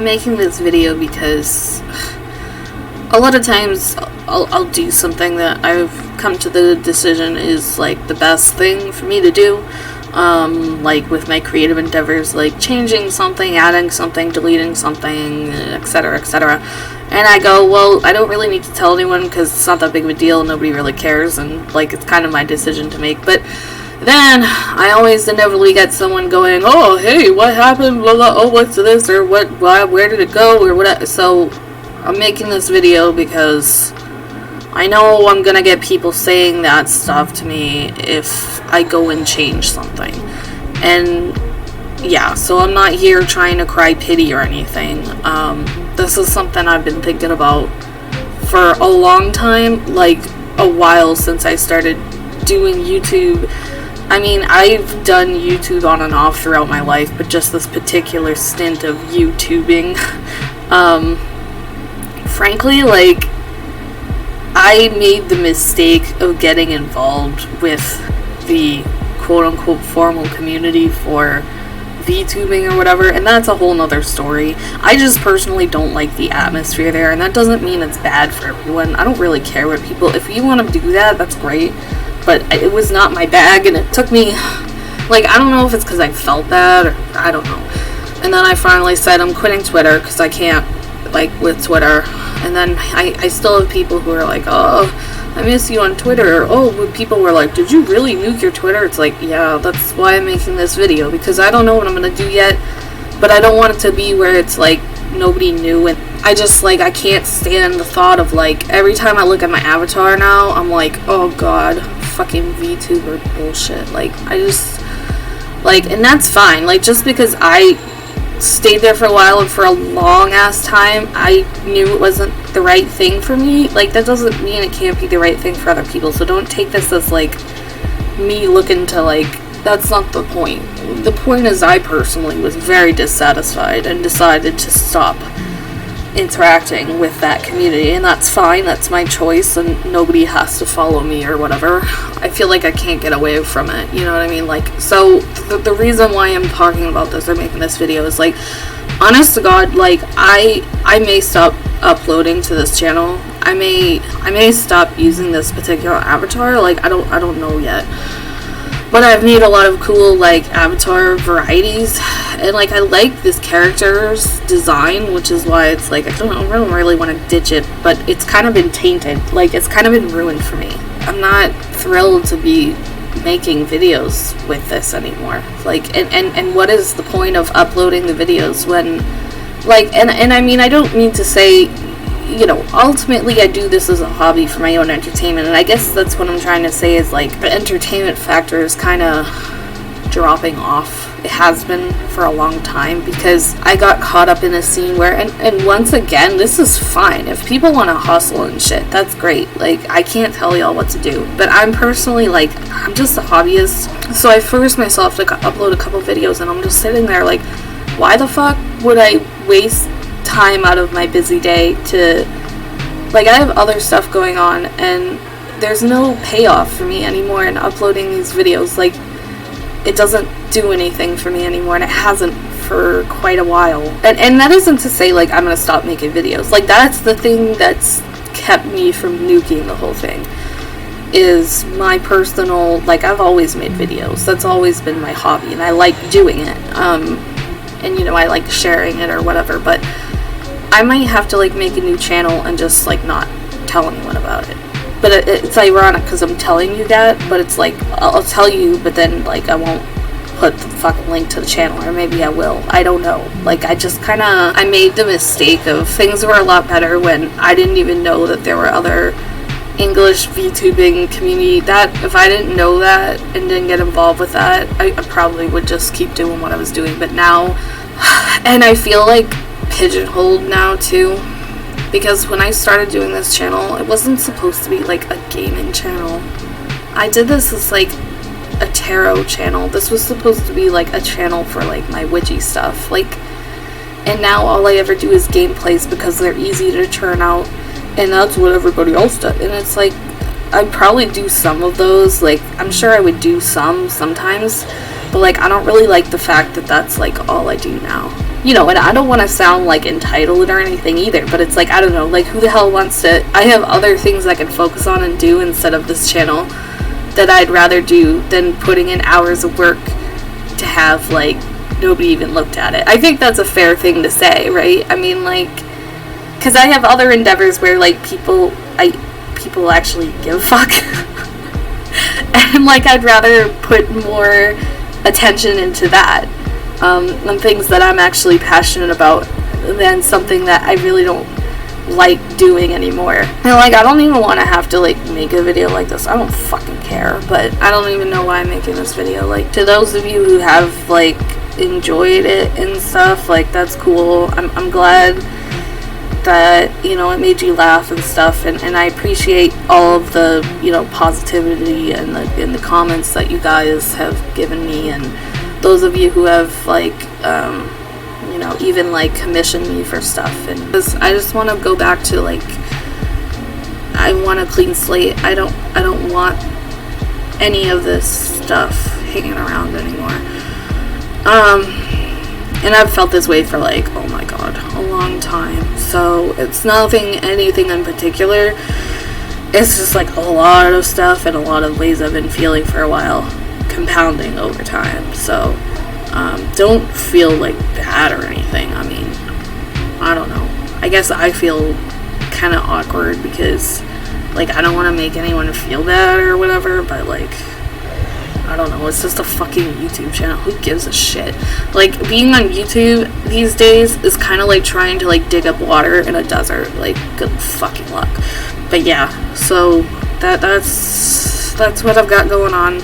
I'm making this video because a lot of times I'll do something that I've come to the decision is like the best thing for me to do. Like with my creative endeavors, like changing something, adding something, deleting something, etc., etc. And I go, well, I don't really need to tell anyone because it's not that big of a deal. Nobody really cares, and like it's kind of my decision to make. But then I always inevitably get someone going, oh, hey, what happened? Blah, blah, oh, what's this? Or what? Why, where did it go? Or what? So I'm making this video because I know I'm gonna get people saying that stuff to me if I go and change something. And yeah, so I'm not here trying to cry pity or anything. This is something I've been thinking about for a long time, like a while since I started doing YouTube. I mean, I've done YouTube on and off throughout my life, but just this particular stint of YouTubing, frankly, like, I made the mistake of getting involved with the quote-unquote formal community for VTubing or whatever, and that's a whole nother story. I just personally don't like the atmosphere there, and that doesn't mean it's bad for everyone. I don't really care what people... If you want to do that, that's great, but it was not my bag, and it took me... Like, I don't know if it's because I felt that, or I don't know. And then I finally said I'm quitting Twitter, because I can't, like, with Twitter. And then I still have people who are like, oh, I miss you on Twitter. Oh, people were like, did you really nuke your Twitter? It's like, yeah, that's why I'm making this video, because I don't know what I'm going to do yet, but I don't want it to be where it's like nobody knew. And I just, like, I can't stand the thought of, like, every time I look at my avatar now, I'm like, oh god, fucking VTuber bullshit. Like, I just, like, and that's fine. Like, just because I stayed there for a while and for a long ass time I knew it wasn't the right thing for me, like, that doesn't mean it can't be the right thing for other people. So don't take this as like me looking to, like, that's not the point. The point is I personally was very dissatisfied and decided to stop interacting with that community, and that's fine, that's my choice, and nobody has to follow me or whatever. I feel like I can't get away from it, you know what I mean? Like, so the reason why I'm talking about this or making this video is, like, honest to God, like, I may stop uploading to this channel. I may stop using this particular avatar. Like, I don't know yet. But I've made a lot of cool, like, avatar varieties, and, like, I like this character's design, which is why it's, like, I don't really want to ditch it, but it's kind of been tainted. Like, it's kind of been ruined for me. I'm not thrilled to be making videos with this anymore. Like, and what is the point of uploading the videos when, like, and I mean, I don't mean to say, you know, ultimately I do this as a hobby for my own entertainment, and I guess that's what I'm trying to say is, like, the entertainment factor is kind of dropping off. It has been for a long time, because I got caught up in a scene where, and once again, this is fine. If people want to hustle and shit, that's great. Like, I can't tell y'all what to do, but I'm personally, like, I'm just a hobbyist, so I forced myself to upload a couple videos, and I'm just sitting there like, why the fuck would I waste time out of my busy day to, like, I have other stuff going on, and there's no payoff for me anymore in uploading these videos. Like, it doesn't do anything for me anymore, and it hasn't for quite a while. And that isn't to say, like, I'm gonna stop making videos. Like, that's the thing that's kept me from nuking the whole thing, is my personal, like, I've always made videos. That's always been my hobby, and I like doing it. And, you know, I like sharing it or whatever, but I might have to, like, make a new channel and just, like, not tell anyone about it. But it's ironic because I'm telling you that, but it's like, I'll tell you, but then, like, I won't put the fucking link to the channel, or maybe I will. I don't know. Like, I just kind of, I made the mistake of, things were a lot better when I didn't even know that there were other English VTubing community. That, if I didn't know that and didn't get involved with that, I probably would just keep doing what I was doing. But now, and I feel like pigeonholed now too, because when I started doing this channel, it wasn't supposed to be like a gaming channel. I did this as like a tarot channel. This was supposed to be like a channel for like my witchy stuff. Like, and now all I ever do is gameplays because they're easy to churn out, and that's what everybody else does. And it's like, I'd probably do some of those. Like, I'm sure I would do some sometimes, but like, I don't really like the fact that that's like all I do now. you know, and I don't want to sound like entitled or anything either, but it's like, I don't know, like, who the hell wants to, I have other things I can focus on and do instead of this channel that I'd rather do than putting in hours of work to have, like, nobody even looked at it. I think that's a fair thing to say, right? I mean, like, because I have other endeavors where, like, people actually give a fuck. And, like, I'd rather put more attention into that, and things that I'm actually passionate about than something that I really don't like doing anymore. And, like, I don't even want to have to, like, make a video like this. I don't fucking care, but I don't even know why I'm making this video. Like, to those of you who have, like, enjoyed it and stuff, like, that's cool. I'm glad that, you know, it made you laugh and stuff, and I appreciate all of the, you know, positivity and the comments that you guys have given me, and those of you who have, like, you know, even, like, commissioned me for stuff. And I just want to go back to, like, I want a clean slate. I don't want any of this stuff hanging around anymore. And I've felt this way for, like, oh my god, a long time. So it's anything in particular. It's just, like, a lot of stuff and a lot of ways I've been feeling for a while, compounding over time. So don't feel, like, bad or anything. I mean, I don't know. I guess I feel kind of awkward because, like, I don't want to make anyone feel bad or whatever, but, like, I don't know, it's just a fucking YouTube channel. Who gives a shit? Like, being on YouTube these days is kind of like trying to, like, dig up water in a desert. Like, good fucking luck. But yeah, so that's what I've got going on.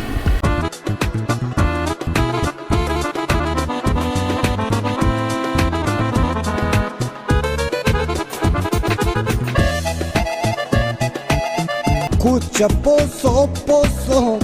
Escucha, pozo, pozo.